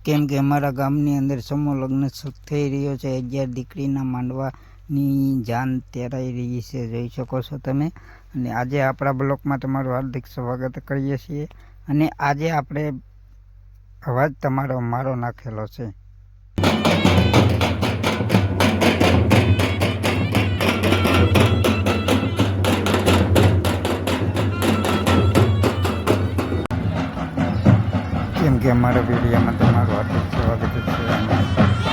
કેમ કે અમારા ગામની અંદર સમૂહ લગ્ન થઈ રહ્યો છે। 11 દીકરીના માંડવાની જાન તેરાઈ રહી છે, જોઈ શકો છો તમે। અને આજે આપણા બ્લોકમાં તમારું હાર્દિક સ્વાગત કરીએ છીએ। અને આજે આપણે અવાજ તમારો મારો નાખેલો છે। કેમ કે અમારા વિડીયોમાં તમારું હાર્દિક સ્વાગત છે।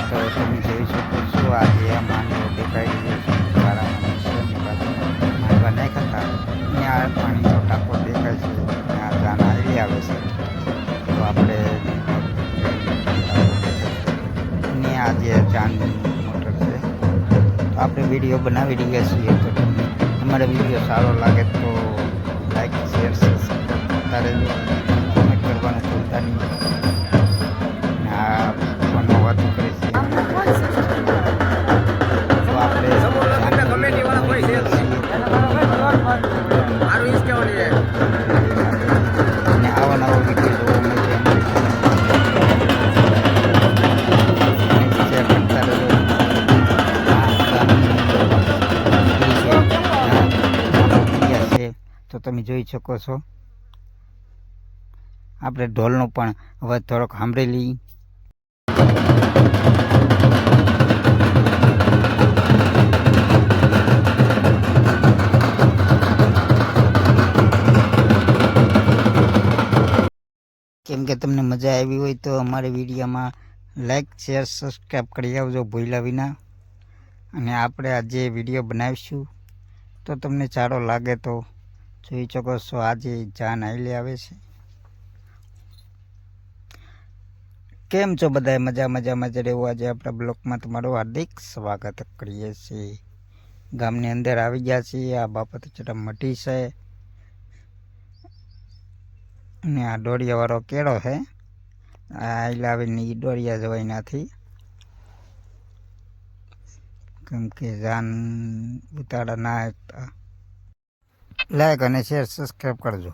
તો તમે જોઈ શકો છો આજે આ માંડવો દેખાઈ રહ્યો છે, ગારામાં નીચેની બાજુમાં માંડવા નાખ્યા હતા અને આ પાણીનો ટાંકો દેખાય છે અને આ જાન આવી આવે છે। તો આપણે અને આ જે જાનની મોટર છે, તો આપણે વિડીયો બનાવી રહ્યા છીએ। તો તમને અમારો વિડીયો સારો લાગે તો લાઈક શેર સબસ્ક્રાઈબ કરતા રહેજો, કોમેન્ટ કરવાનું ભૂલતા નહીં। આ ફોનમાં વાતો કરે છે તો આપણે અને આવા નવા વિડીયો જોવા મળશે શેર કરતા રહેજો। તો તમે જોઈ શકો છો આપણે ઢોલનો પણ અવાજ થોડોક સાંભળી લઈએ। કેમ કે તમને મજા આવી હોય તો અમારી વિડીયોમાં લાઈક શેર સબસ્ક્રાઈબ કરી આવજો ભૂલ્યા વિના। અને આપણે આજે વિડીયો બનાવીશું તો તમને સારો લાગે તો જોઈ શકો છો આજે જાન આઈલે આવે છે। કેમ છો બધા? મજામાં જ રહેવું। આજે આપણા બ્લોકમાં તમારું હાર્દિક સ્વાગત કરીએ છીએ। ગામની અંદર આવી ગયા છીએ। આ બાપત ચટા મટી છે અને આ દોડિયાવાળો કેળો છે, આ આવીને દોડિયા જવાય નથી કેમ કે જાન ઉતારા ના। લાઈક અને શેર સબસ્ક્રાઈબ કરજો।